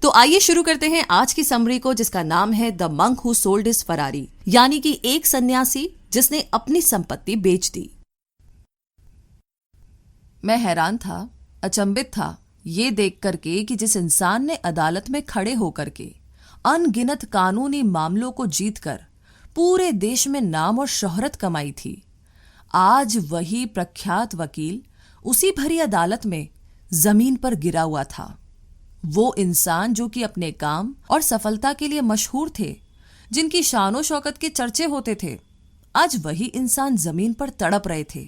तो आइए शुरू करते हैं आज की समरी को, जिसका नाम है the monk who sold his Ferrari, यानी कि एक सन्यासी जिसने अपनी संपत्ति बेच दी। मैं हैरान था, अचंभित था ये देख करके कि जिस इंसान ने अदालत में खड़े होकर के अनगिनत कानूनी मामलों को जीतकर पूरे देश में नाम और शोहरत कमाई थी, आज वही प्रख्यात वकील उसी भरी अदालत में जमीन पर गिरा हुआ था। वो इंसान जो कि अपने काम और सफलता के लिए मशहूर थे, जिनकी शानो शौकत के चर्चे होते थे, आज वही इंसान जमीन पर तड़प रहे थे।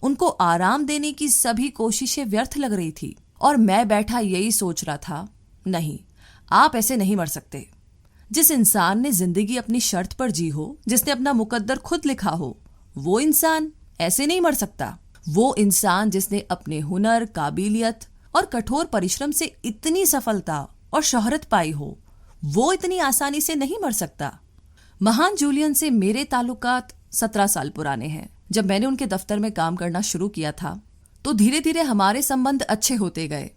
उनको आराम देने की सभी कोशिशें व्यर्थ लग रही थी और मैं बैठा यही सोच रहा था, नहीं, आप ऐसे नहीं मर सकते। जिस इंसान ने जिंदगी अपनी शर्त पर जी हो, जिसने अपना मुकद्दर खुद लिखा हो, वो इंसान ऐसे नहीं मर सकता। वो इंसान जिसने अपने हुनर, काबिलियत और कठोर परिश्रम से इतनी सफलता और शोहरत पाई हो, वो इतनी आसानी से नहीं मर सकता। महान जूलियन से मेरे ताल्लुकात 17 साल पुराने हैं। जब मैंने उनके दफ्तर में काम करना शुरू किया था तो धीरे धीरे हमारे संबंध अच्छे होते गए।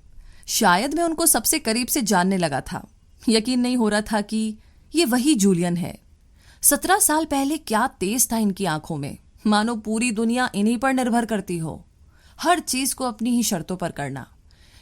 शायद मैं उनको सबसे करीब से जानने लगा था। यकीन नहीं हो रहा था कि ये वही जूलियन है। 17 साल पहले क्या तेज था इनकी आंखों में, मानो पूरी दुनिया इन्हीं पर निर्भर करती हो। हर चीज को अपनी ही शर्तों पर करना,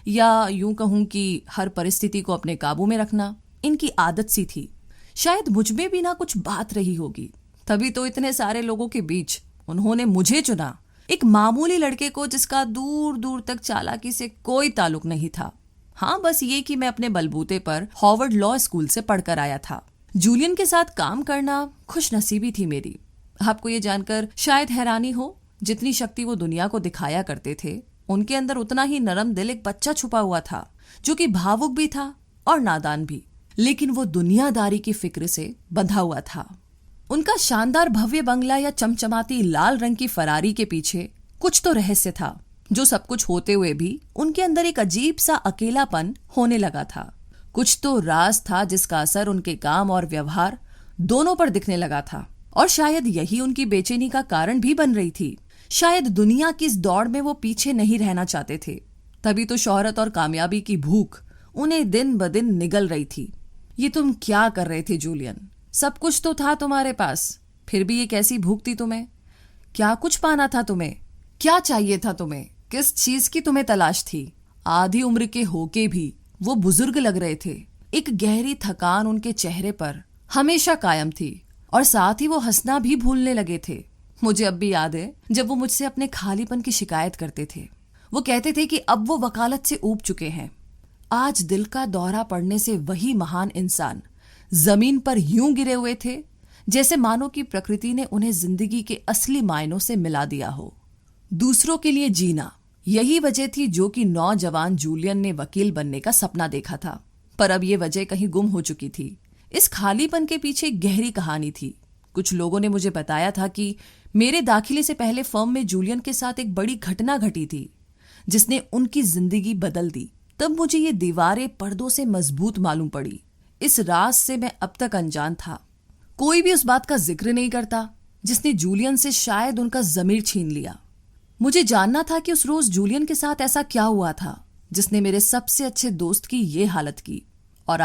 या यूं कहूं कि हर परिस्थिति को अपने काबू में रखना इनकी आदत सी थी। शायद मुझ में भी ना कुछ बात रही होगी, तभी तो इतने सारे लोगों के बीच उन्होंने मुझे चुना, एक मामूली लड़के को जिसका दूर दूर तक चालाकी से कोई ताल्लुक नहीं था। हाँ, बस ये कि मैं अपने बलबूते पर हार्वर्ड लॉ स्कूल से पढ़कर आया था। जूलियन के साथ काम करना खुशनसीबी थी मेरी। आपको ये जानकर शायद हैरानी हो, जितनी शक्ति वो दुनिया को दिखाया करते थे, उनके अंदर उतना ही नरम दिल एक बच्चा छुपा हुआ था, जो कि भावुक भी था और नादान भी, लेकिन वो दुनियादारी की फिक्र से बंधा हुआ था। उनका शानदार भव्य बंगला या चमचमाती लाल रंग की फरारी के पीछे कुछ तो रहस्य था, जो सब कुछ होते हुए भी उनके अंदर एक अजीब सा अकेलापन होने लगा था। कुछ तो राज था जिसका असर उनके काम और व्यवहार दोनों पर दिखने लगा था, और शायद यही उनकी बेचैनी का कारण भी बन रही थी। शायद दुनिया की इस दौड़ में वो पीछे नहीं रहना चाहते थे, तभी तो शोहरत और कामयाबी की भूख उन्हें दिन ब दिन निगल रही थी। ये तुम क्या कर रहे थे जूलियन? सब कुछ तो था तुम्हारे पास, फिर भी ये कैसी भूख थी तुम्हें? क्या कुछ पाना था तुम्हें? क्या चाहिए था तुम्हें? किस चीज की तुम्हें तलाश थी? आधी उम्र के होके भी वो बुजुर्ग लग रहे थे। एक गहरी थकान उनके चेहरे पर हमेशा कायम थी, और साथ ही वो हंसना भी भूलने लगे थे। मुझे अब भी याद है जब वो मुझसे अपने खालीपन की शिकायत करते थे। वो कहते थे कि अब वो वकालत से ऊब चुके हैं। आज दिल का दौरा पड़ने से वही महान इंसान जमीन पर यूं गिरे हुए थे जैसे मानो कि प्रकृति ने उन्हें जिंदगी के असली मायनों से मिला दिया हो। दूसरों के लिए जीना, यही वजह थी जो कि नौजवान जूलियन ने वकील बनने का सपना देखा था। पर अब ये वजह कहीं गुम हो चुकी थी। इस खालीपन के पीछे एक गहरी कहानी थी। कुछ लोगों ने मुझे बताया था कि मेरे दाखिले से पहले फर्म में जूलियन के साथ एक बड़ी घटना घटी थी, जिसने उनकी जिंदगी बदल दी। तब मुझे ये दीवारें पर्दों से मजबूत मालूम पड़ी। इस राज से मैं अब तक अनजान था। कोई भी उस बात का जिक्र नहीं करता जिसने जूलियन से शायद उनका ज़मीर छीन लिया। मुझे जानना था कि उस रोज जूलियन के साथ ऐसा क्या हुआ था जिसने मेरे सबसे अच्छे दोस्त की ये हालत की। और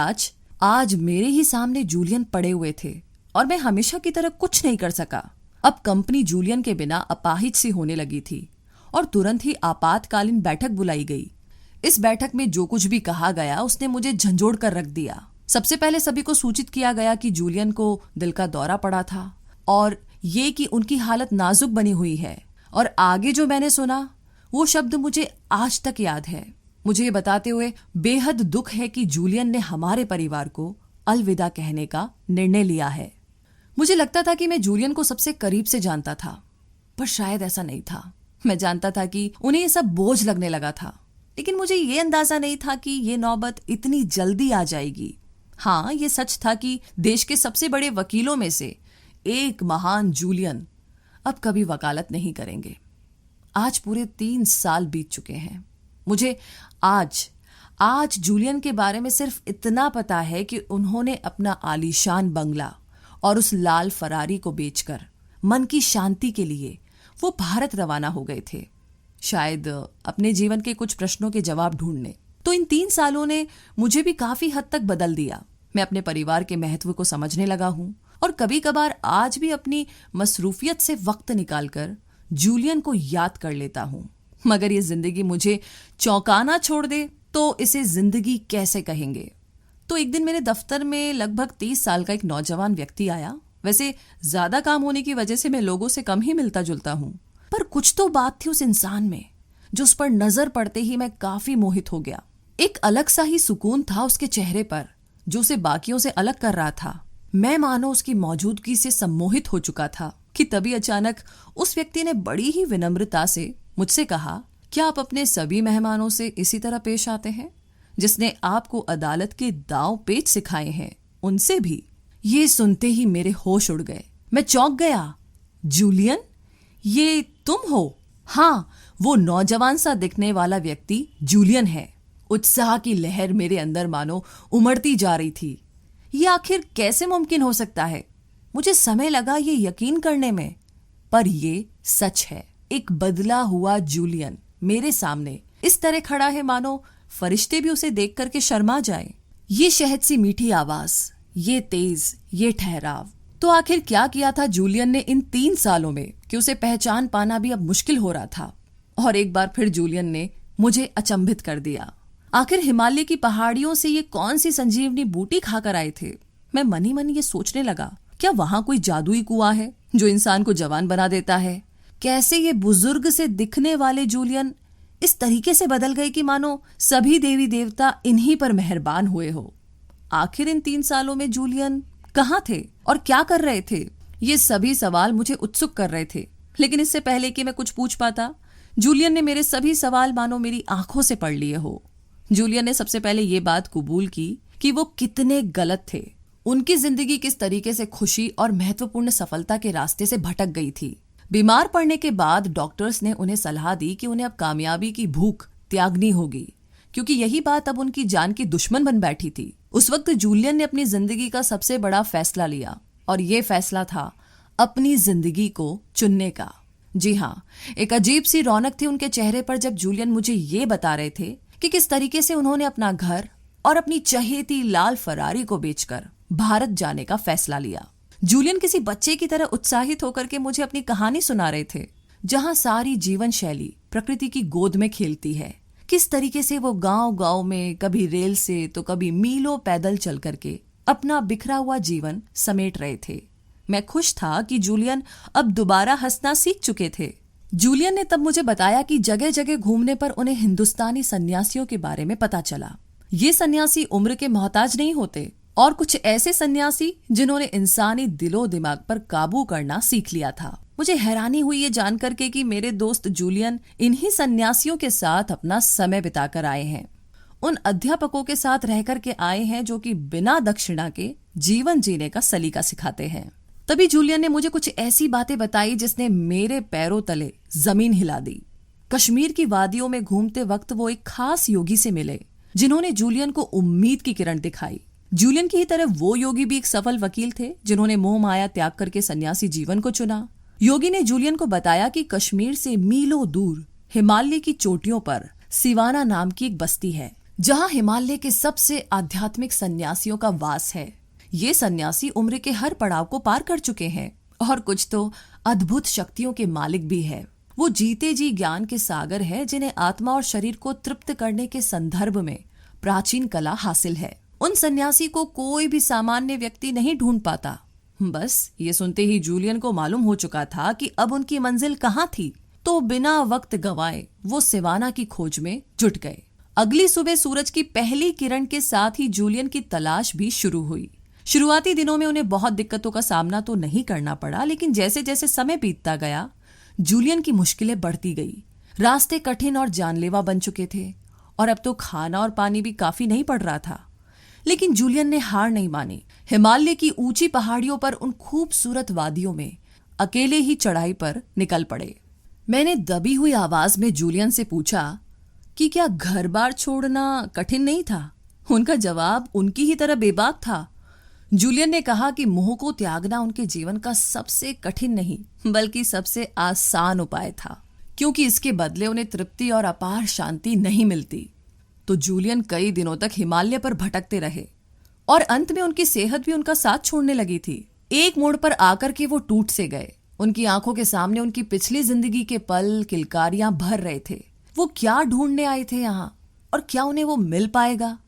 आज मेरे ही सामने जूलियन पड़े हुए थे, और मैं हमेशा की तरह कुछ नहीं कर सका। अब कंपनी जूलियन के बिना अपाहिज सी होने लगी थी, और तुरंत ही आपातकालीन बैठक बुलाई गई। इस बैठक में जो कुछ भी कहा गया उसने मुझे झंझोड़ कर रख दिया। सबसे पहले सभी को सूचित किया गया कि जूलियन को दिल का दौरा पड़ा था, और ये कि उनकी हालत नाजुक बनी हुई है। और आगे जो मैंने सुना वो शब्द मुझे आज तक याद है। मुझे ये बताते हुए बेहद दुख है कि जूलियन ने हमारे परिवार को अलविदा कहने का निर्णय लिया है। मुझे लगता था कि मैं जूलियन को सबसे करीब से जानता था, पर शायद ऐसा नहीं था। मैं जानता था कि उन्हें ये सब बोझ लगने लगा था, लेकिन मुझे ये अंदाजा नहीं था कि ये नौबत इतनी जल्दी आ जाएगी। हाँ, ये सच था कि देश के सबसे बड़े वकीलों में से एक महान जूलियन अब कभी वकालत नहीं करेंगे। आज पूरे 3 साल बीत चुके हैं। मुझे आज जूलियन के बारे में सिर्फ इतना पता है कि उन्होंने अपना आलीशान बंगला और उस लाल फरारी को बेचकर मन की शांति के लिए वो भारत रवाना हो गए थे, शायद अपने जीवन के कुछ प्रश्नों के जवाब ढूंढने। तो इन 3 सालों ने मुझे भी काफी हद तक बदल दिया। मैं अपने परिवार के महत्व को समझने लगा हूं और कभी कभार आज भी अपनी मसरूफियत से वक्त निकालकर जूलियन को याद कर लेता हूं। मगर ये जिंदगी मुझे चौंकाना छोड़ दे तो इसे जिंदगी कैसे कहेंगे। तो एक दिन मेरे दफ्तर में लगभग 30 साल का एक नौजवान व्यक्ति आया। वैसे ज्यादा काम होने की वजह से मैं लोगों से कम ही मिलता जुलता हूं, पर कुछ तो बात थी उस इंसान में जो उस पर नजर पड़ते ही मैं काफी मोहित हो गया। एक अलग सा ही सुकून था उसके चेहरे पर जो उसे बाकियों से अलग कर रहा था। मैं मानो उसकी मौजूदगी से सम्मोहित हो चुका था कि तभी अचानक उस व्यक्ति ने बड़ी ही विनम्रता से मुझसे कहा, क्या आप अपने सभी मेहमानों से इसी तरह पेश आते हैं? जिसने आपको अदालत के दांव पेच सिखाए हैं उनसे भी? ये सुनते ही मेरे होश उड़ गए। मैं चौंक गया। जूलियन, ये तुम हो? हाँ, वो नौजवान सा दिखने वाला व्यक्ति जूलियन है। उत्साह की लहर मेरे अंदर मानो उमड़ती जा रही थी। ये आखिर कैसे मुमकिन हो सकता है? मुझे समय लगा ये यकीन करने में, पर ये सच है। एक बदला हुआ जूलियन मेरे सामने इस तरह खड़ा है मानो फरिश्ते भी उसे देख करके शर्मा जाए। ये शहद सी मीठी आवाज, ये तेज, ये ठहराव। तो आखिर क्या किया था जूलियन ने इन 3 सालों में कि उसे पहचान पाना भी अब मुश्किल हो रहा था। और एक बार फिर जूलियन ने मुझे अचंभित कर दिया। आखिर हिमालय की पहाड़ियों से ये कौन सी संजीवनी बूटी खाकर आए थे? मैं मन ही मन ये सोचने लगा, क्या वहां कोई जादुई कुआं है जो इंसान को जवान बना देता है? कैसे ये बुजुर्ग से दिखने वाले जूलियन इस तरीके से बदल गए कि मानो सभी देवी देवता इन्हीं पर मेहरबान हुए हो। आखिर इन 3 सालों में जूलियन कहाँ थे और क्या कर रहे थे? ये सभी सवाल मुझे उत्सुक कर रहे थे। लेकिन इससे पहले कि मैं कुछ पूछ पाता, जूलियन ने मेरे सभी सवाल मानो मेरी आंखों से पढ़ लिए हो। जूलियन ने सबसे पहले ये बात कबूल की कि वो कितने गलत थे। उनकी जिंदगी किस तरीके से खुशी और महत्वपूर्ण सफलता के रास्ते से भटक गई थी। बीमार पड़ने के बाद डॉक्टर्स ने उन्हें सलाह दी कि उन्हें अब कामयाबी की भूख त्यागनी होगी, क्योंकि यही बात अब उनकी जान की दुश्मन बन बैठी थी। उस वक्त जूलियन ने अपनी जिंदगी का सबसे बड़ा फैसला लिया और ये फैसला था अपनी जिंदगी को चुनने का। जी हाँ, एक अजीब सी रौनक थी उनके चेहरे पर जब जूलियन मुझे ये बता रहे थे कि किस तरीके से उन्होंने अपना घर और अपनी चहेती लाल फरारी को बेचकर भारत जाने का फैसला लिया। जूलियन किसी बच्चे की तरह उत्साहित होकर के मुझे अपनी कहानी सुना रहे थे, जहां सारी जीवन शैली प्रकृति की गोद में खेलती है। किस तरीके से वो गांव-गांव में कभी रेल से तो कभी मीलों पैदल चल करके अपना बिखरा हुआ जीवन समेट रहे थे। मैं खुश था कि जूलियन अब दोबारा हंसना सीख चुके थे। जूलियन ने तब मुझे बताया कि जगह जगह घूमने पर उन्हें हिंदुस्तानी सन्यासियों के बारे में पता चला। ये सन्यासी उम्र के मोहताज नहीं होते और कुछ ऐसे सन्यासी जिन्होंने इंसानी दिलो दिमाग पर काबू करना सीख लिया था। मुझे हैरानी हुई ये जानकर के कि मेरे दोस्त जूलियन इन्हीं सन्यासियों के साथ अपना समय बिताकर आए हैं। उन अध्यापकों के साथ रहकर के आए हैं जो कि बिना दक्षिणा के जीवन जीने का सलीका सिखाते हैं। तभी जूलियन ने मुझे कुछ ऐसी बातें बताई जिसने मेरे पैरों तले जमीन हिला दी। कश्मीर की वादियों में घूमते वक्त वो एक खास योगी से मिले जिन्होंने जूलियन को उम्मीद की किरण दिखाई। जूलियन की ही तरह वो योगी भी एक सफल वकील थे जिन्होंने मोह माया त्याग करके सन्यासी जीवन को चुना। योगी ने जूलियन को बताया कि कश्मीर से मीलों दूर हिमालय की चोटियों पर सिवाना नाम की एक बस्ती है, जहां हिमालय के सबसे आध्यात्मिक सन्यासियों का वास है। ये सन्यासी उम्र के हर पड़ाव को पार कर चुके हैं और कुछ तो अद्भुत शक्तियों के मालिक भी है। वो जीते जी ज्ञान के सागर है जिन्हें आत्मा और शरीर को तृप्त करने के संदर्भ में प्राचीन कला हासिल है। उन सन्यासी को कोई भी सामान्य व्यक्ति नहीं ढूंढ पाता। बस ये सुनते ही जूलियन को मालूम हो चुका था कि अब उनकी मंजिल कहाँ थी, तो बिना वक्त गंवाए वो सिवाना की खोज में जुट गए। अगली सुबह सूरज की पहली किरण के साथ ही जूलियन की तलाश भी शुरू हुई। शुरुआती दिनों में उन्हें बहुत दिक्कतों का सामना तो नहीं करना पड़ा, लेकिन जैसे जैसे समय बीतता गया जूलियन की मुश्किलें बढ़ती गई। रास्ते कठिन और जानलेवा बन चुके थे और अब तो खाना और पानी भी काफी नहीं पड़ रहा था। लेकिन जूलियन ने हार नहीं मानी। हिमालय की ऊंची पहाड़ियों पर उन खूबसूरत वादियों में अकेले ही चढ़ाई पर निकल पड़े। मैंने दबी हुई आवाज में जूलियन से पूछा कि क्या घर बार छोड़ना कठिन नहीं था? उनका जवाब उनकी ही तरह बेबाक था। जूलियन ने कहा कि मोह को त्यागना उनके जीवन का सबसे कठिन नहीं बल्कि सबसे आसान उपाय था, क्योंकि इसके बदले उन्हें तृप्ति और अपार शांति नहीं मिलती। तो जूलियन कई दिनों तक हिमालय पर भटकते रहे और अंत में उनकी सेहत भी उनका साथ छोड़ने लगी थी। एक मोड़ पर आकर के वो टूट से गए। उनकी आंखों के सामने उनकी पिछली जिंदगी के पल किलकारियां भर रहे थे। वो क्या ढूंढने आए थे यहाँ, और क्या उन्हें वो मिल पाएगा?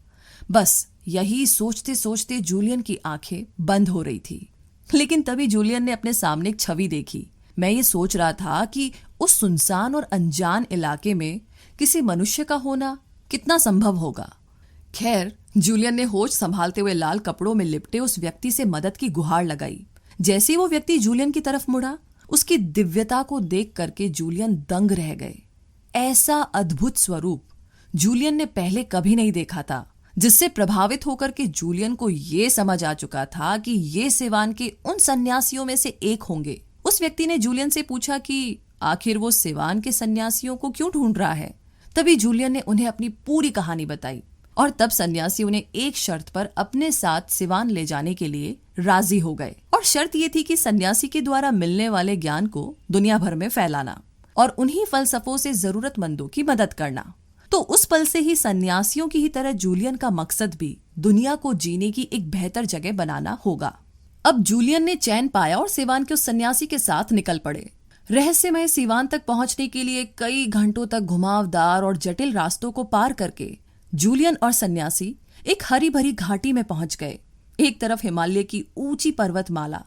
बस यही सोचते सोचते जूलियन की आंखें बंद हो रही थी। लेकिन तभी जूलियन ने अपने सामने एक छवि देखी। मैं ये सोच रहा था कि उस सुनसान और अनजान इलाके में किसी मनुष्य का होना कितना संभव होगा। खैर, जूलियन ने होश संभालते हुए लाल कपड़ों में लिपटे उस व्यक्ति से मदद की गुहार लगाई। जैसे वो व्यक्ति जूलियन की तरफ मुड़ा, उसकी दिव्यता को देख करके जूलियन दंग रह गए। ऐसा अद्भुत स्वरूप जूलियन ने पहले कभी नहीं देखा था, जिससे प्रभावित होकर के जूलियन को ये समझ आ चुका था कि ये सिवान के उन सन्यासियों में से एक होंगे। उस व्यक्ति ने जूलियन से पूछा कि आखिर वो सिवान के सन्यासियों को क्यों ढूंढ रहा है। तभी जूलियन ने उन्हें अपनी पूरी कहानी बताई और तब सन्यासी उन्हें एक शर्त पर अपने साथ सिवान ले जाने के लिए राजी हो गए। और शर्त ये थी कि सन्यासी के द्वारा मिलने वाले ज्ञान को दुनिया भर में फैलाना और उन्हीं फलसफों से जरूरतमंदों की मदद करना। तो उस पल से ही सन्यासियों की ही तरह जूलियन का मकसद भी दुनिया को जीने की एक बेहतर जगह बनाना होगा। अब जूलियन ने चैन पाया और सिवान के उस सन्यासी के साथ निकल पड़े। रहस्यमय सिवान तक पहुंचने के लिए कई घंटों तक घुमावदार और जटिल रास्तों को पार करके जूलियन और सन्यासी एक हरी भरी घाटी में पहुंच गए। एक तरफ हिमालय की ऊंची पर्वतमाला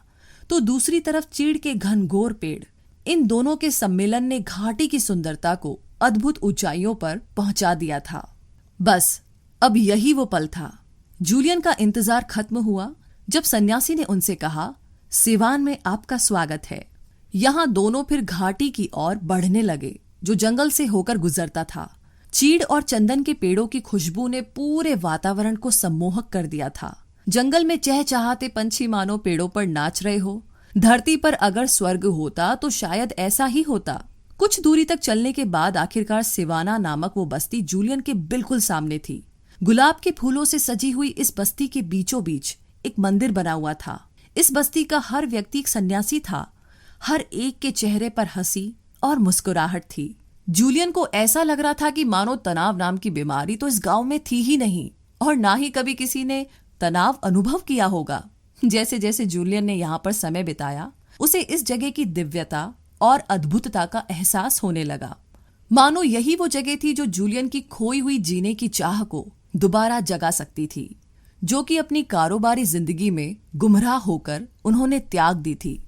तो दूसरी तरफ चीड़ के घनघोर पेड़। इन दोनों के सम्मेलन ने घाटी की सुंदरता को अद्भुत ऊंचाइयों पर पहुंचा दिया था। बस अब यही वो पल था। जूलियन का इंतजार खत्म हुआ जब सन्यासी ने उनसे कहा, सिवान में आपका स्वागत है। यहाँ दोनों फिर घाटी की ओर बढ़ने लगे जो जंगल से होकर गुजरता था। चीड़ और चंदन के पेड़ों की खुशबू ने पूरे वातावरण को सम्मोहक कर दिया था। जंगल में चहचहाते पंछी मानो पेड़ों पर नाच रहे हो। धरती पर अगर स्वर्ग होता तो शायद ऐसा ही होता। कुछ दूरी तक चलने के बाद आखिरकार सिवाना नामक वो बस्ती जूलियन के बिल्कुल सामने थी। गुलाब के फूलों से सजी हुई इस बस्ती के बीचों बीच एक मंदिर बना हुआ था। इस बस्ती का हर व्यक्ति एक सन्यासी था। हर एक के चेहरे पर हंसी और मुस्कुराहट थी। जूलियन को ऐसा लग रहा था कि मानो तनाव नाम की बीमारी तो इस गांव में थी ही नहीं और ना ही कभी किसी ने तनाव अनुभव किया होगा। जैसे जैसे जूलियन ने यहाँ पर समय बिताया, उसे इस जगह की दिव्यता और अद्भुतता का एहसास होने लगा। मानो यही वो जगह थी जो जूलियन की खोई हुई जीने की चाह को दोबारा जगा सकती थी, जो कि अपनी कारोबारी जिंदगी में गुमराह होकर उन्होंने त्याग दी थी।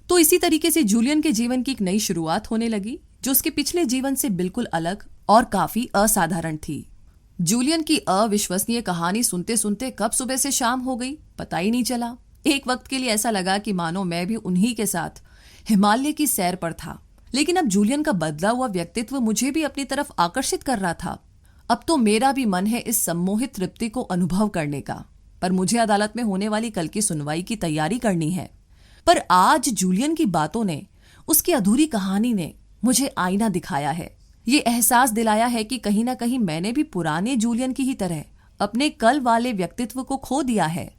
तो इसी तरीके से जूलियन के जीवन की एक नई शुरुआत होने लगी, जो उसके पिछले जीवन से बिल्कुल अलग और काफी असाधारण थी। जूलियन की अविश्वसनीय कहानी सुनते सुनते कब सुबह से शाम हो गई पता ही नहीं चला। एक वक्त के लिए ऐसा लगा कि मानो मैं भी उन्हीं के साथ हिमालय की सैर पर था। लेकिन अब जूलियन का बदला हुआ व्यक्तित्व मुझे भी अपनी तरफ आकर्षित कर रहा था। अब तो मेरा भी मन है इस सम्मोहित तृप्ति को अनुभव करने का, पर मुझे अदालत में होने वाली कल की सुनवाई की तैयारी करनी है। पर आज जूलियन की बातों ने, उसकी अधूरी कहानी ने मुझे आईना दिखाया है। ये एहसास दिलाया है कि कहीं ना कहीं मैंने भी पुराने जूलियन की ही तरह अपने कल वाले व्यक्तित्व को खो दिया है।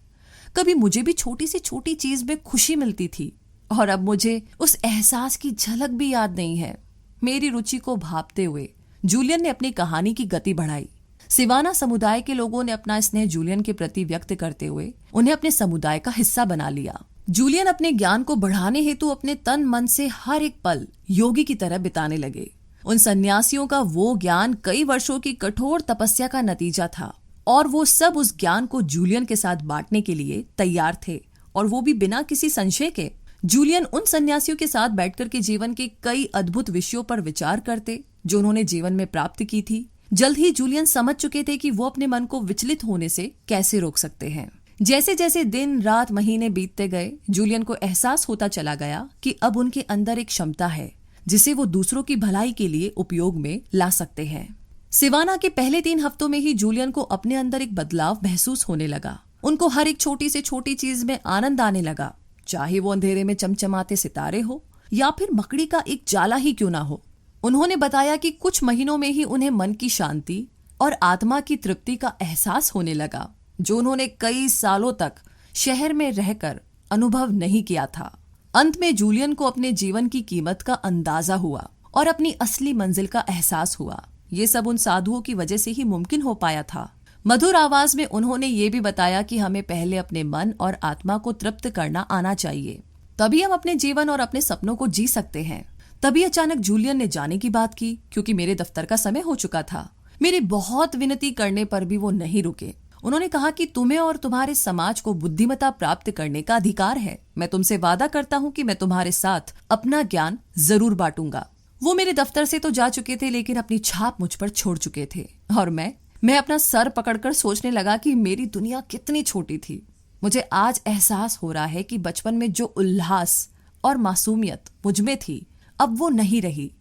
कभी मुझे भी छोटी से छोटी चीज में खुशी मिलती थी और अब मुझे उस एहसास की झलक भी याद नहीं है। मेरी रुचि को भांपते हुए जूलियन ने अपनी कहानी की गति बढ़ाई। सिवाना समुदाय के लोगों ने अपना स्नेह जूलियन के प्रति व्यक्त करते हुए उन्हें अपने समुदाय का हिस्सा बना लिया। जूलियन अपने ज्ञान को बढ़ाने हेतु अपने तन मन से हर एक पल योगी की तरह बिताने लगे। उन सन्यासियों का वो ज्ञान कई वर्षों की कठोर तपस्या का नतीजा था और वो सब उस ज्ञान को जूलियन के साथ बांटने के लिए तैयार थे, और वो भी बिना किसी संशय के। जूलियन उन सन्यासियों के साथ बैठकर के जीवन के कई अद्भुत विषयों पर विचार करते जो उन्होंने जीवन में प्राप्त की थी। जल्द ही जूलियन समझ चुके थे कि वो अपने मन को विचलित होने से कैसे रोक सकते हैं। जैसे जैसे दिन रात महीने बीतते गए, जूलियन को एहसास होता चला गया कि अब उनके अंदर एक क्षमता है जिसे वो दूसरों की भलाई के लिए उपयोग में ला सकते हैं। सिवाना के पहले 3 हफ्तों में ही जूलियन को अपने अंदर एक बदलाव महसूस होने लगा। उनको हर एक छोटी से छोटी चीज में आनंद आने लगा, चाहे वो अंधेरे में चमचमाते सितारे हो या फिर मकड़ी का एक जाला ही क्यों ना हो। उन्होंने बताया कि कुछ महीनों में ही उन्हें मन की शांति और आत्मा की तृप्ति का एहसास होने लगा, जो उन्होंने कई सालों तक शहर में रहकर अनुभव नहीं किया था। अंत में जूलियन को अपने जीवन की कीमत का अंदाजा हुआ और अपनी असली मंजिल का एहसास हुआ। ये सब उन साधुओं की वजह से ही मुमकिन हो पाया था। मधुर आवाज में उन्होंने ये भी बताया कि हमें पहले अपने मन और आत्मा को तृप्त करना आना चाहिए, तभी हम अपने जीवन और अपने सपनों को जी सकते हैं। तभी अचानक जूलियन ने जाने की बात की, क्योंकि मेरे दफ्तर का समय हो चुका था। मेरी बहुत विनती करने पर भी वो नहीं रुके। उन्होंने कहा कि तुम्हें और तुम्हारे समाज को बुद्धिमत्ता प्राप्त करने का अधिकार है। मैं तुमसे वादा करता हूँ कि मैं तुम्हारे साथ अपना ज्ञान जरूर बांटूंगा। वो मेरे दफ्तर से तो जा चुके थे, लेकिन अपनी छाप मुझ पर छोड़ चुके थे। और मैं अपना सर पकड़कर सोचने लगा कि मेरी दुनिया कितनी छोटी थी। मुझे आज एहसास हो रहा है कि बचपन में जो उल्लास और मासूमियत मुझ में थी, अब वो नहीं रही।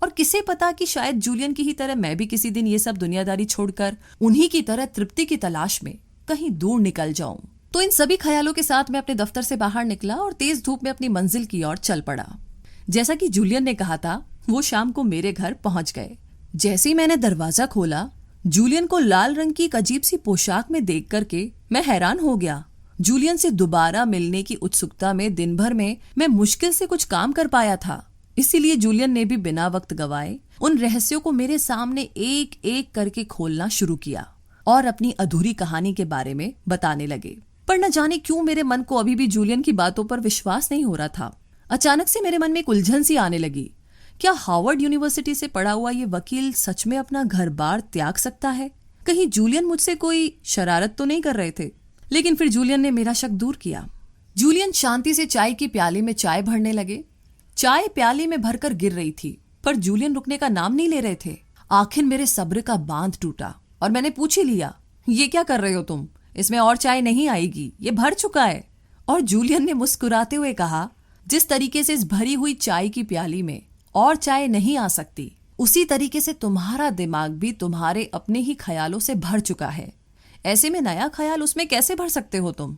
और किसे पता कि शायद जूलियन की ही तरह मैं भी किसी दिन ये सब दुनियादारी छोड़कर उन्हीं की तरह तृप्ति की तलाश में कहीं दूर निकल जाऊं। तो इन सभी ख्यालों के साथ मैं अपने दफ्तर से बाहर निकला और तेज धूप में अपनी मंजिल की ओर चल पड़ा। जैसा कि जूलियन ने कहा था, वो शाम को मेरे घर पहुंच गए। जैसे ही मैंने दरवाजा खोला, जूलियन को लाल रंग की एक अजीब सी पोशाक में देख करके मैं हैरान हो गया। जूलियन से दोबारा मिलने की उत्सुकता में दिन भर में मैं मुश्किल से कुछ काम कर पाया था। इसीलिए जूलियन ने भी बिना वक्त गवाए उन रहस्यों को मेरे सामने एक एक करके खोलना शुरू किया और अपनी अधूरी कहानी के बारे में बताने लगे। पर न जाने क्यों मेरे मन को अभी भी जूलियन की बातों पर विश्वास नहीं हो रहा था। अचानक से मेरे मन में एक उलझन सी आने लगी। क्या हार्वर्ड यूनिवर्सिटी से पढ़ा हुआ ये वकील सच में अपना घर बार त्याग सकता है? कहीं जूलियन मुझसे कोई शरारत तो नहीं कर रहे थे? लेकिन फिर जूलियन ने मेरा शक दूर किया। जूलियन शांति से चाय की प्याली में चाय भरने लगे। चाय प्याली में भरकर गिर रही थी, पर जूलियन रुकने का नाम नहीं ले रहे थे। आखिर मेरे सब्र का बांध टूटा और मैंने पूछ ही लिया, ये क्या कर रहे हो तुम? इसमें और चाय नहीं आएगी, ये भर चुका है। और जूलियन ने मुस्कुराते हुए कहा, जिस तरीके से इस भरी हुई चाय की प्याली में और चाय नहीं आ सकती, उसी तरीके से तुम्हारा दिमाग भी तुम्हारे अपने ही ख्यालों से भर चुका है। ऐसे में नया ख्याल उसमें कैसे भर सकते हो तुम?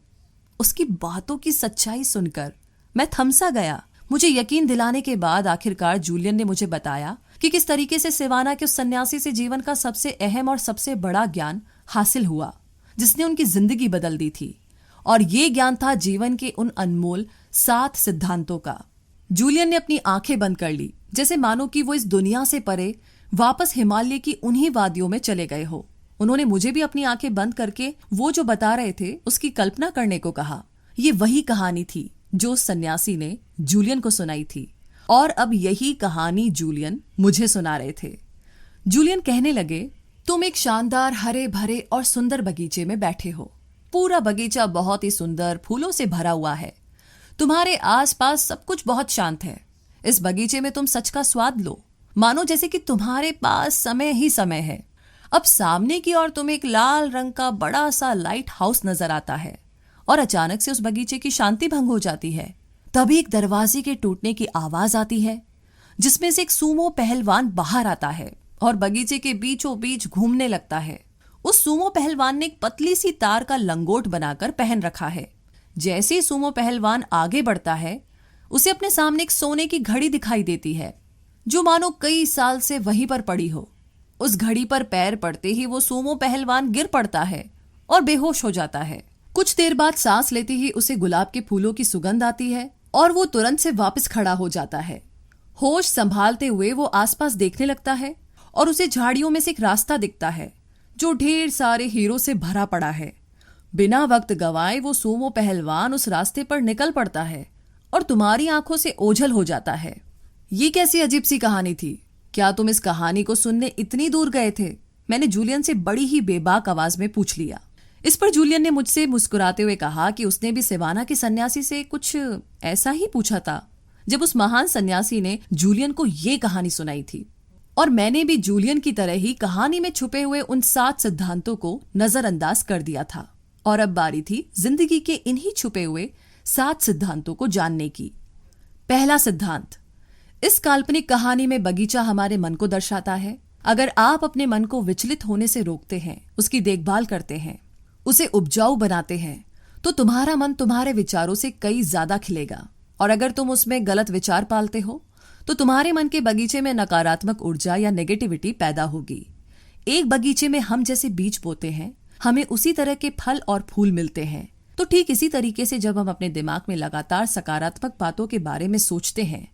उसकी बातों की सच्चाई सुनकर मैं थमसा गया। मुझे यकीन दिलाने के बाद आखिरकार जूलियन ने मुझे बताया कि किस तरीके से सिवाना के उस सन्यासी से जीवन का सबसे अहम और सबसे बड़ा ज्ञान हासिल हुआ, जिसने उनकी जिंदगी बदल दी थी। और ये ज्ञान था जीवन के उन अनमोल 7 सिद्धांतों का। जूलियन ने अपनी आंखें बंद कर ली, जैसे मानो कि वो इस दुनिया से परे वापस हिमालय की उन्हीं वादियों में चले गए हो। उन्होंने मुझे भी अपनी आंखें बंद करके वो जो बता रहे थे उसकी कल्पना करने को कहा। ये वही कहानी थी जो सन्यासी ने जूलियन को सुनाई थी, और अब यही कहानी जूलियन मुझे सुना रहे थे। जूलियन कहने लगे, तुम एक शानदार हरे भरे और सुंदर बगीचे में बैठे हो। पूरा बगीचा बहुत ही सुंदर फूलों से भरा हुआ है। तुम्हारे आसपास सब कुछ बहुत शांत है। इस बगीचे में तुम सच का स्वाद लो, मानो जैसे कि तुम्हारे पास समय ही समय है। अब सामने की ओर तुम्हें एक लाल रंग का बड़ा सा लाइट हाउस नजर आता है, और अचानक से उस बगीचे की शांति भंग हो जाती है। तभी एक दरवाजे के टूटने की आवाज आती है, जिसमें से एक सूमो पहलवान बाहर आता है और बगीचे के बीचों बीच घूमने लगता है। उस सूमो पहलवान ने एक पतली सी तार का लंगोट बनाकर पहन रखा है। जैसे ही सूमो पहलवान आगे बढ़ता है, उसे अपने सामने एक सोने की घड़ी दिखाई देती है, जो मानो कई साल से वहीं पर पड़ी हो। उस घड़ी पर पैर पड़ते ही वो सूमो पहलवान गिर पड़ता है और बेहोश हो जाता है। कुछ देर बाद सांस लेते ही उसे गुलाब के फूलों की सुगंध आती है और वो तुरंत से वापस खड़ा हो जाता है। होश संभालते हुए वो आसपास देखने लगता है और उसे झाड़ियों में से एक रास्ता दिखता है जो ढेर सारे हीरो से भरा पड़ा है। बिना वक्त गवाए वो सूमो पहलवान उस रास्ते पर निकल पड़ता है और तुम्हारी आंखों से ओझल हो जाता है। ये कैसी अजीब सी कहानी थी? क्या तुम इस कहानी को सुनने इतनी दूर गए थे? मैंने जूलियन से बड़ी ही बेबाक आवाज में पूछ लिया। इस पर जूलियन ने मुझसे मुस्कुराते हुए कहा कि उसने भी सिवाना के सन्यासी से कुछ ऐसा ही पूछा था जब उस महान सन्यासी ने जूलियन को ये कहानी सुनाई थी। और मैंने भी जूलियन की तरह ही कहानी में छुपे हुए उन 7 सिद्धांतों को नजरअंदाज कर दिया था। और अब बारी थी जिंदगी के इन्हीं छुपे हुए 7 सिद्धांतों को जानने की। पहला सिद्धांत, इस काल्पनिक कहानी में बगीचा हमारे मन को दर्शाता है। अगर आप अपने मन को विचलित होने से रोकते हैं, उसकी देखभाल करते हैं, उसे उपजाऊ बनाते हैं, तो तुम्हारा मन तुम्हारे विचारों से कई ज्यादा खिलेगा। और अगर तुम उसमें गलत विचार पालते हो, तो तुम्हारे मन के बगीचे में नकारात्मक ऊर्जा या नेगेटिविटी पैदा होगी। एक बगीचे में हम जैसे बीज बोते हैं, हमें उसी तरह के फल और फूल मिलते हैं। तो ठीक इसी तरीके से जब हम अपने दिमाग में लगातार सकारात्मक बातों के बारे में सोचते हैं,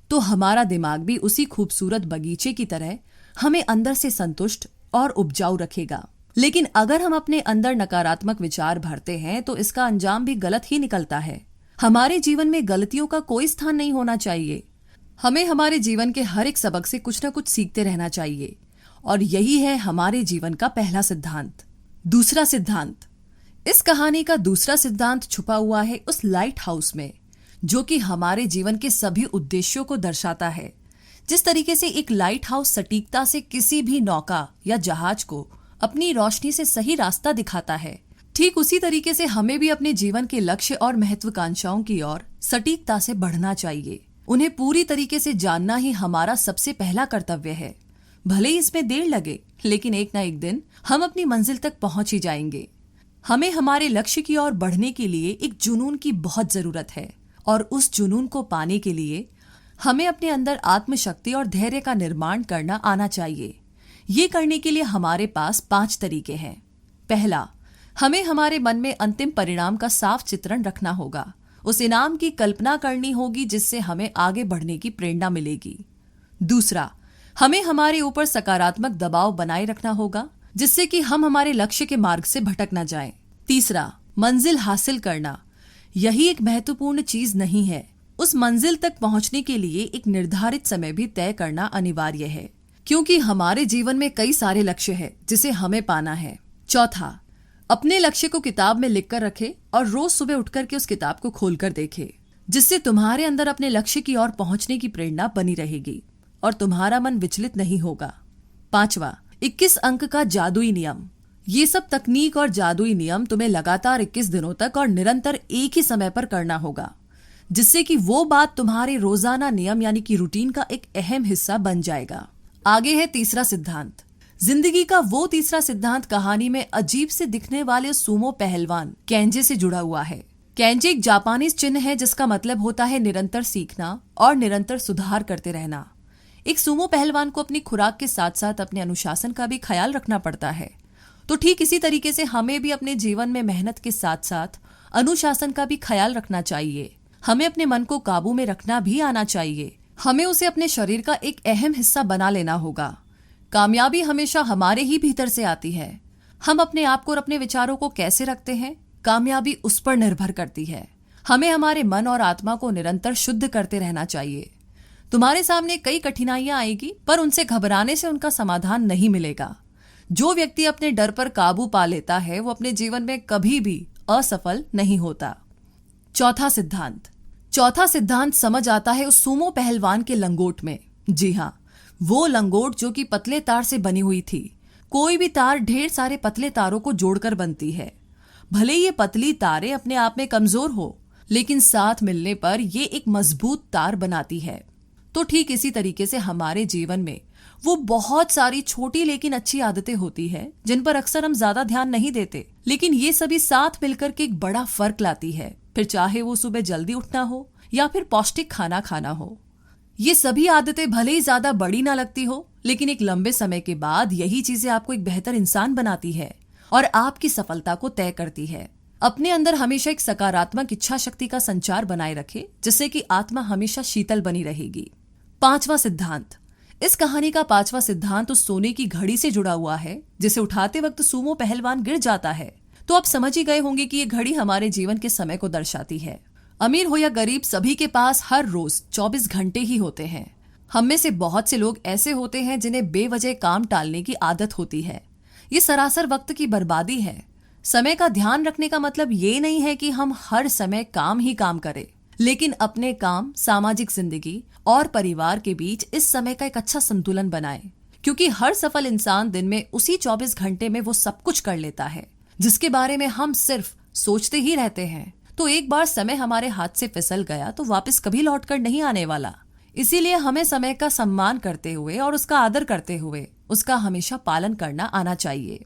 तो हमारा दिमाग भी उसी खूबसूरत बगीचे की तरह हमें अंदर से संतुष्ट और उपजाऊ रखेगा। लेकिन अगर हम अपने अंदर नकारात्मक विचार भरते हैं तो इसका अंजाम भी गलत ही निकलता है। हमारे जीवन में गलतियों का कोई स्थान नहीं होना चाहिए। हमें हमारे जीवन के हर एक सबक से कुछ न कुछ सीखते रहना चाहिए, और यही है हमारे जीवन का पहला सिद्धांत। दूसरा सिद्धांत, इस कहानी का दूसरा सिद्धांत छुपा हुआ है उस लाइट हाउस में, जो कि हमारे जीवन के सभी उद्देश्यों को दर्शाता है। जिस तरीके से एक लाइट हाउस सटीकता से किसी भी नौका या जहाज को अपनी रोशनी से सही रास्ता दिखाता है, ठीक उसी तरीके से हमें भी अपने जीवन के लक्ष्य और महत्वाकांक्षाओं की ओर सटीकता से बढ़ना चाहिए। उन्हें पूरी तरीके से जानना ही हमारा सबसे पहला कर्तव्य है। भले ही इसमें देर लगे, लेकिन एक ना एक दिन हम अपनी मंजिल तक पहुंच ही जाएंगे। हमें हमारे लक्ष्य की ओर बढ़ने के लिए एक जुनून की बहुत जरूरत है, और उस जुनून को पाने के लिए हमें अपने अंदर आत्मशक्ति और धैर्य का निर्माण करना आना चाहिए। ये करने के लिए हमारे पास 5 तरीके हैं। पहला, हमें हमारे मन में अंतिम परिणाम का साफ चित्रण रखना होगा। उस इनाम की कल्पना करनी होगी जिससे हमें आगे बढ़ने की प्रेरणा मिलेगी। दूसरा, हमें हमारे ऊपर सकारात्मक दबाव बनाए रखना होगा जिससे कि हम हमारे लक्ष्य के मार्ग से भटक न जाएं। तीसरा, मंजिल हासिल करना। यही एक महत्वपूर्ण चीज नहीं है, उस मंजिल तक पहुंचने के लिए एक निर्धारित समय भी तय करना अनिवार्य है, क्योंकि हमारे जीवन में कई सारे लक्ष्य हैं जिसे हमें पाना है। चौथा, अपने लक्ष्य को किताब में लिखकर रखे और रोज सुबह उठकर के उस किताब को खोलकर देखे, जिससे तुम्हारे अंदर अपने लक्ष्य की ओर पहुंचने की प्रेरणा बनी रहेगी और तुम्हारा मन विचलित नहीं होगा। पांचवा, 21 अंक का जादुई नियम। ये सब तकनीक और जादुई नियम तुम्हें लगातार 21 दिनों तक और निरंतर एक ही समय पर करना होगा, जिससे कि वो बात तुम्हारे रोजाना नियम यानी कि रूटीन का एक अहम हिस्सा बन जाएगा। आगे है तीसरा सिद्धांत। जिंदगी का वो तीसरा सिद्धांत कहानी में अजीब से दिखने वाले सूमो पहलवान केंजे से जुड़ा हुआ है। केंजे एक जापानीज चिन्ह है जिसका मतलब होता है निरंतर सीखना और निरंतर सुधार करते रहना। एक सूमो पहलवान को अपनी खुराक के साथ साथ अपने अनुशासन का भी ख्याल रखना पड़ता है। तो ठीक इसी तरीके से हमें भी अपने जीवन में मेहनत के साथ साथ अनुशासन का भी ख्याल रखना चाहिए। हमें अपने मन को काबू में रखना भी आना चाहिए। हमें उसे अपने शरीर का एक अहम हिस्सा बना लेना होगा। कामयाबी हमेशा हमारे ही भीतर से आती है। हम अपने आप को और अपने विचारों को कैसे रखते हैं, कामयाबी उस पर निर्भर करती है। हमें हमारे मन और आत्मा को निरंतर शुद्ध करते रहना चाहिए। तुम्हारे सामने कई कठिनाइयां आएगी, पर उनसे घबराने से उनका समाधान नहीं मिलेगा। जो व्यक्ति अपने डर पर काबू पा लेता है वो अपने जीवन में कभी भी असफल नहीं होता। चौथा सिद्धांत समझ आता है उस सूमो पहलवान के लंगोट में। जी हाँ, वो लंगोट जो कि पतले तार से बनी हुई थी। कोई भी तार ढेर सारे पतले तारों को जोड़कर बनती है। भले ये पतली तारें अपने आप में कमजोर हो, लेकिन साथ मिलने पर ये एक मजबूत तार बनाती है। तो ठीक इसी तरीके से हमारे जीवन में वो बहुत सारी छोटी लेकिन अच्छी आदतें होती है जिन पर अक्सर हम ज्यादा ध्यान नहीं देते, लेकिन ये सभी साथ मिलकर के एक बड़ा फर्क लाती है। फिर चाहे वो सुबह जल्दी उठना हो या फिर पौष्टिक खाना खाना हो। ये सभी आदतें भले ही ज्यादा बड़ी ना लगती हो, लेकिन एक लंबे समय के बाद यही चीजें आपको एक बेहतर इंसान बनाती है और आपकी सफलता को तय करती है। अपने अंदर हमेशा एक सकारात्मक इच्छा शक्ति का संचार बनाए रखे, जिससे कि आत्मा हमेशा शीतल बनी रहेगी। पांचवा सिद्धांत। इस कहानी का पांचवा सिद्धांत उस सोने की घड़ी से जुड़ा हुआ है जिसे उठाते वक्त सूमो पहलवान गिर जाता है। तो आप समझ ही गए होंगे कि ये घड़ी हमारे जीवन के समय को दर्शाती है। अमीर हो या गरीब, सभी के पास हर रोज 24 घंटे ही होते हैं। हम में से बहुत से लोग ऐसे होते हैं जिन्हें बेवजह काम टालने की आदत होती है। ये सरासर वक्त की बर्बादी है। समय का ध्यान रखने का मतलब ये नहीं है कि हम हर समय काम ही काम करें, लेकिन अपने काम, सामाजिक जिंदगी और परिवार के बीच इस समय का एक अच्छा संतुलन बनाएं, क्योंकि हर सफल इंसान दिन में उसी 24 घंटे में वो सब कुछ कर लेता है जिसके बारे में हम सिर्फ सोचते ही रहते हैं। तो एक बार समय हमारे हाथ से फिसल गया तो वापस कभी लौटकर नहीं आने वाला। इसीलिए हमें समय का सम्मान करते हुए और उसका आदर करते हुए उसका हमेशा पालन करना आना चाहिए।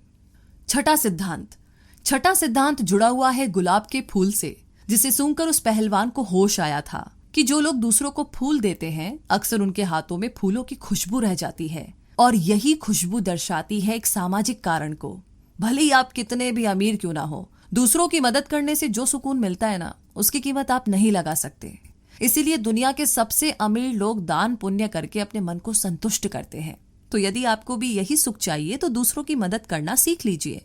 छठा सिद्धांत जुड़ा हुआ है गुलाब के फूल से, जिसे सुनकर उस पहलवान को होश आया था कि जो लोग दूसरों को फूल देते हैं अक्सर उनके हाथों में फूलों की खुशबू रह जाती है, और यही खुशबू दर्शाती है एक सामाजिक कारण को। भले ही आप कितने भी अमीर क्यों ना हो, दूसरों की मदद करने से जो सुकून मिलता है ना, उसकी कीमत आप नहीं लगा सकते। इसीलिए दुनिया के सबसे अमीर लोग दान पुण्य करके अपने मन को संतुष्ट करते हैं। तो यदि आपको भी यही सुख चाहिए तो दूसरों की मदद करना सीख लीजिए।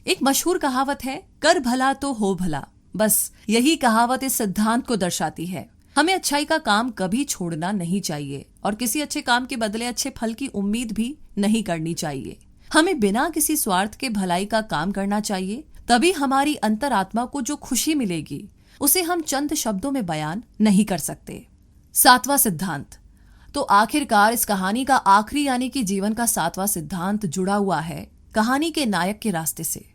एक मशहूर कहावत है, कर भला तो हो भला। बस यही कहावत इस सिद्धांत को दर्शाती है। हमें अच्छाई का काम कभी छोड़ना नहीं चाहिए और किसी अच्छे काम के बदले अच्छे फल की उम्मीद भी नहीं करनी चाहिए। हमें बिना किसी स्वार्थ के भलाई का काम करना चाहिए, तभी हमारी अंतरात्मा को जो खुशी मिलेगी उसे हम चंद शब्दों में बयान नहीं कर सकते। 7वां सिद्धांत। तो आखिरकार इस कहानी का आखिरी यानी कि जीवन का 7वां सिद्धांत जुड़ा हुआ है कहानी के नायक के रास्ते से।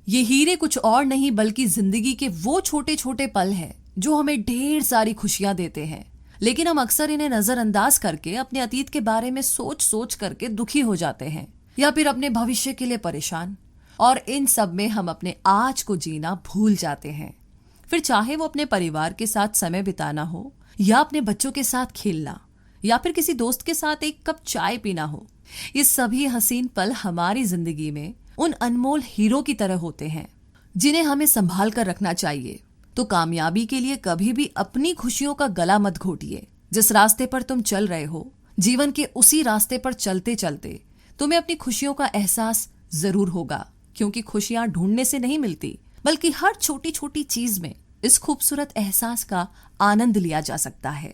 ये हीरे कुछ और नहीं बल्कि जिंदगी के वो छोटे छोटे पल हैं जो हमें ढेर सारी खुशियां देते हैं, लेकिन हम अक्सर इन्हें नजरअंदाज करके अपने अतीत के बारे में सोच सोच करके दुखी हो जाते हैं या फिर अपने भविष्य के लिए परेशान, और इन सब में हम अपने आज को जीना भूल जाते हैं। फिर चाहे वो अपने परिवार के साथ समय बिताना हो या अपने बच्चों के साथ खेलना या फिर किसी दोस्त के साथ एक कप चाय पीना हो, ये सभी हसीन पल हमारी जिंदगी में उन अनमोल हीरो की तरह होते हैं जिन्हें हमें संभाल कर रखना चाहिए। तो कामयाबी के लिए कभी भी अपनी खुशियों का गला मत घोटिए। जिस रास्ते पर तुम चल रहे हो, जीवन के उसी रास्ते पर चलते चलते तुम्हें अपनी खुशियों का एहसास जरूर होगा, क्योंकि खुशियां ढूंढने से नहीं मिलती, बल्कि हर छोटी छोटी चीज में इस खूबसूरत एहसास का आनंद लिया जा सकता है।